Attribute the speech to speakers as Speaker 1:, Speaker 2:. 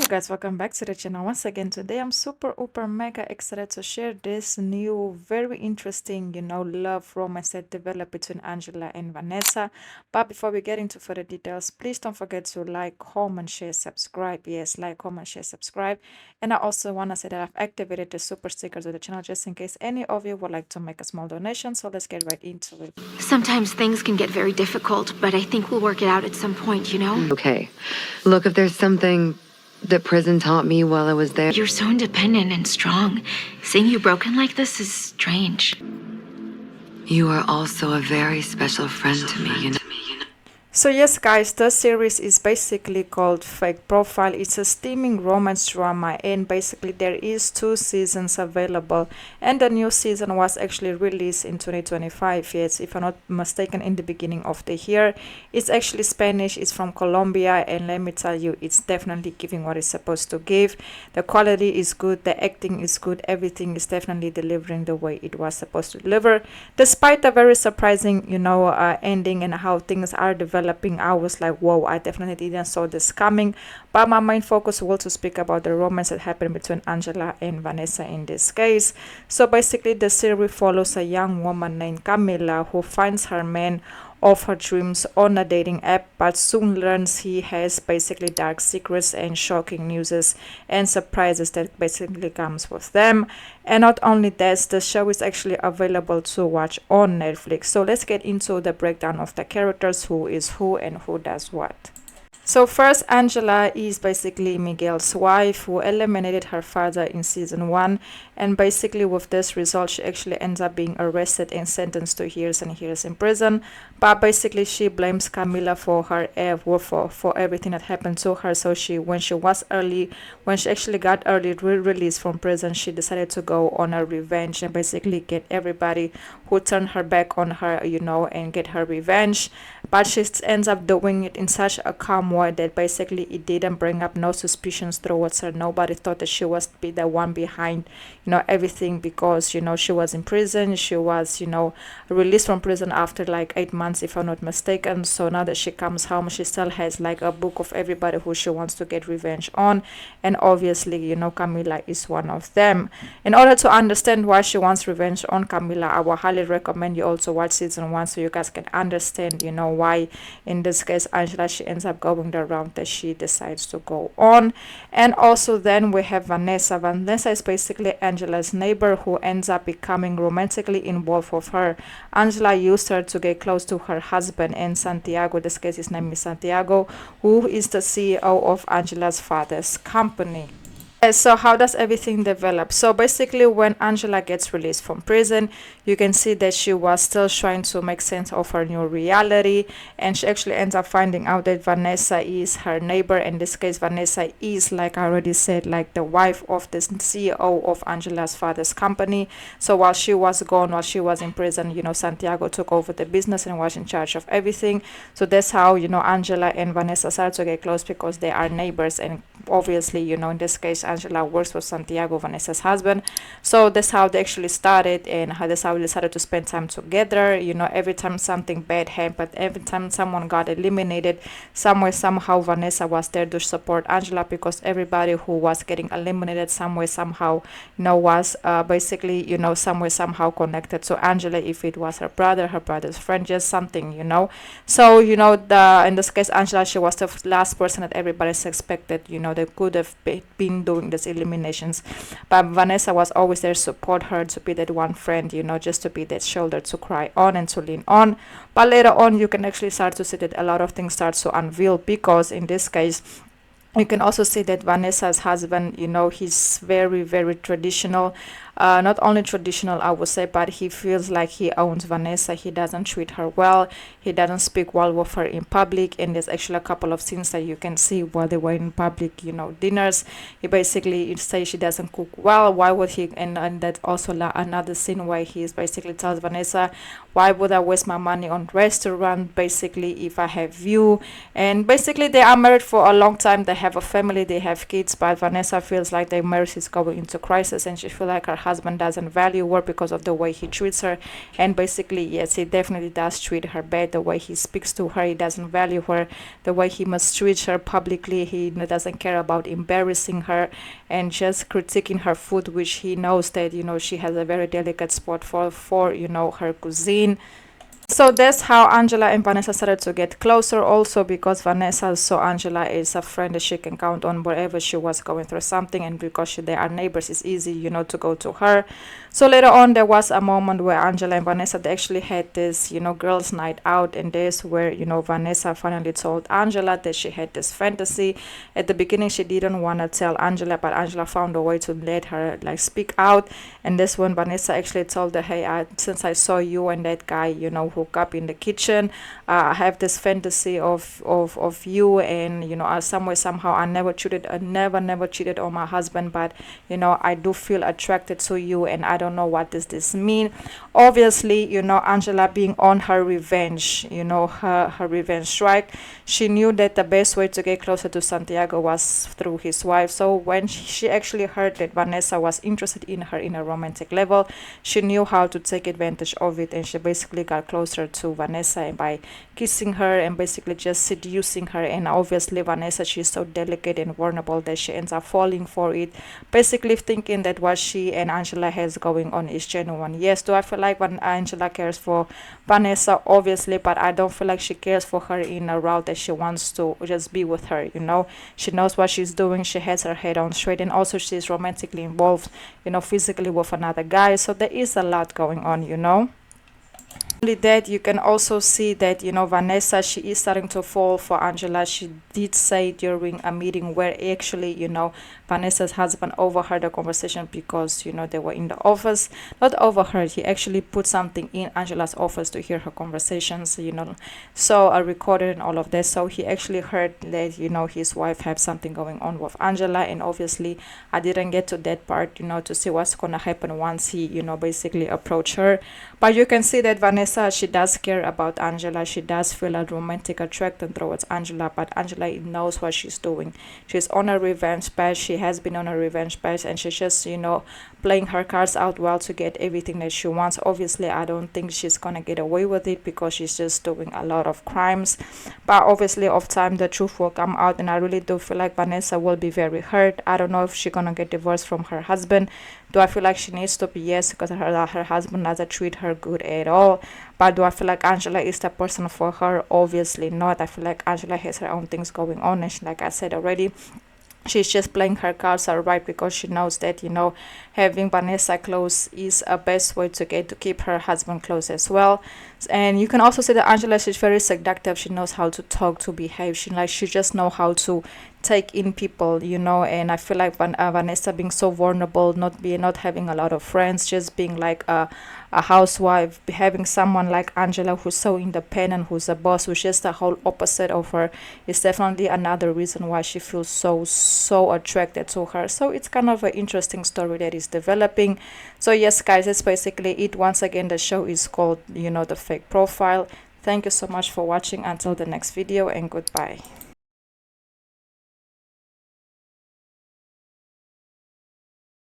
Speaker 1: Hello guys, welcome back to the channel once again. Today I'm super mega excited to share this new very interesting love romance that developed between Angela and Vanessa. But before we get into further details, please don't forget to like, comment, share, subscribe. Yes, like, comment, share, subscribe. And I also want to say that I've activated the super stickers of the channel just in case any of you would like to make a small donation. So let's get right into it.
Speaker 2: Sometimes things can get very difficult, but I think we'll work it out at some point, you know?
Speaker 3: Okay. Look, if there's something that prison taught me while I was there.
Speaker 2: You're so independent and strong. Seeing you broken like this is strange.
Speaker 3: You are also a very special friend to me, you know.
Speaker 1: So yes guys, the series is basically called Fake Profile. It's a steaming romance drama and basically there is 2 seasons available and the new season was actually released in 2025. Yes, if I'm not mistaken, in the beginning of the year. It's actually Spanish, it's from Colombia, and let me tell you, it's definitely giving what it's supposed to give. The quality is good, the acting is good, everything is definitely delivering the way it was supposed to deliver, despite the very surprising ending and how things are developing. I was like, whoa, I definitely didn't saw this coming. But my main focus was to speak about the romance that happened between Angela and Vanessa in this case. So basically the series follows a young woman named Camila who finds her man of her dreams on a dating app, but soon learns he has basically dark secrets and shocking news and surprises that basically comes with them. And not only that, the show is actually available to watch on Netflix. So let's get into the breakdown of the characters, who is who and who does what. So first, Angela is basically Miguel's wife who eliminated her father in season 1, and basically with this result she actually ends up being arrested and sentenced to years and years in prison. But basically she blames Camila for her for everything that happened to her. So when she actually got early release from prison, she decided to go on a revenge and basically get everybody who turned her back on her, and get her revenge. But she ends up doing it in such a calm way that basically it didn't bring up no suspicions towards her. Nobody thought that she was the one behind everything, because she was in prison. She was released from prison after like 8 months, if I'm not mistaken. So now that she comes home, she still has like a book of everybody who she wants to get revenge on, and obviously Camila is one of them. In order to understand why she wants revenge on Camila, I will highly recommend you also watch season 1 so you guys can understand why in this case Angela, she ends up going the route that she decides to go on. And also then we have Vanessa. Vanessa is basically Angela's neighbor who ends up becoming romantically involved with her. Angela used her to get close to her husband, and Santiago, this case his name is Santiago, who is the CEO of Angela's father's company. So how does everything develop? So basically when Angela gets released from prison, you can see that she was still trying to make sense of her new reality, and she actually ends up finding out that Vanessa is her neighbor. In this case, Vanessa is, like I already said, like the wife of the CEO of Angela's father's company. So while she was gone, while she was in prison, Santiago took over the business and was in charge of everything. So that's how Angela and Vanessa started to get close, because they are neighbors. And obviously in this case Angela works with Santiago, Vanessa's husband. So that's how they actually started, and that's how we decided to spend time together. Every time something bad happened, every time someone got eliminated, somewhere somehow Vanessa was there to support Angela, because everybody who was getting eliminated somewhere somehow was basically somewhere somehow connected to Angela. If it was her brother, her brother's friend, just something. So in this case Angela, she was the last person that everybody expected they could have been doing these eliminations, but Vanessa was always there to support her, to be that one friend, just to be that shoulder to cry on and to lean on. But later on you can actually start to see that a lot of things start to unveil, because in this case you can also see that Vanessa's husband, he's very traditional. Not only traditional, I would say, but he feels like he owns Vanessa. He doesn't treat her well. He doesn't speak well with her in public. And there's actually a couple of scenes that you can see while they were in public, dinners. He basically says she doesn't cook well. Why would he? And that's also another scene where he basically tells Vanessa, why would I waste my money on restaurant, basically, if I have you? And basically they are married for a long time. They have a family, they have kids, but Vanessa feels like their marriage is going into crisis, and she feels like her husband doesn't value her because of the way he treats her. And basically, yes, he definitely does treat her bad. The way he speaks to her, he doesn't value her. The way he mistreats her publicly, he doesn't care about embarrassing her and just critiquing her food, which he knows that, you know, she has a very delicate spot for you know, her cuisine. So that's how Angela and Vanessa started to get closer, also because Vanessa saw Angela is a friend that she can count on wherever she was going through something, and because they are neighbors, it's easy, you know, to go to her. So later on, there was a moment where Angela and Vanessa, they actually had this, you know, girls' night out, and this where, you know, Vanessa finally told Angela that she had this fantasy. At the beginning, she didn't want to tell Angela, but Angela found a way to let her like speak out, and this when Vanessa actually told her, hey, since I saw you and that guy, you know, hook up in the kitchen, I have this fantasy of you, and you know, somehow I never cheated on my husband, but you know, I do feel attracted to you, and I don't know what does this mean. Obviously, you know, Angela being on her revenge, you know, her revenge strike, she knew that the best way to get closer to Santiago was through his wife. So when she actually heard that Vanessa was interested in her in a romantic level, she knew how to take advantage of it, and she basically got closer to Vanessa by kissing her and basically just seducing her. And obviously Vanessa, she's so delicate and vulnerable that she ends up falling for it, basically thinking that what she and Angela has going on is genuine. Yes, do I feel like when Angela cares for Vanessa? Obviously, but I don't feel like she cares for her in a route that she wants to just be with her, you know. She knows what she's doing, she has her head on straight, and also she's romantically involved, you know, physically with another guy. So there is a lot going on, you know. Only that, you can also see that, you know, Vanessa, she is starting to fall for Angela. She did say during a meeting where actually, you know, Vanessa's husband overheard the conversation because, you know, they were in the office. Not overheard, he actually put something in Angela's office to hear her conversations, you know, so I recorded and all of that. So he actually heard that, you know, his wife had something going on with Angela, and obviously I didn't get to that part, you know, to see what's gonna happen once he, you know, basically approached her. But you can see that Vanessa, she does care about Angela. She does feel a romantic attraction towards Angela, but Angela knows what she's doing. She's on a revenge path. She has been on a revenge path, and she's just, you know, playing her cards out well to get everything that she wants. Obviously, I don't think she's gonna get away with it because she's just doing a lot of crimes. But obviously, of time, the truth will come out, and I really do feel like Vanessa will be very hurt. I don't know if she's gonna get divorced from her husband. Do I feel like she needs to be? Yes, because her husband doesn't treat her good at all. But do I feel like Angela is the person for her? Obviously not. I feel like Angela has her own things going on, and like I said already, she's just playing her cards out right because she knows that, you know, having Vanessa close is a best way to keep her husband close as well. And you can also see that Angela, she's very seductive. She knows how to talk, to behave. She just know how to take in people, you know. And I feel like Vanessa being so vulnerable, not having a lot of friends, just being like a housewife, having someone like Angela who's so independent, who's a boss, who's just the whole opposite of her, is definitely another reason why she feels so attracted to her. So it's kind of an interesting story that is developing. So yes, guys, that's basically it. Once again, the show is called, you know, The Fake Profile. Thank you so much for watching. Until the next video, and goodbye.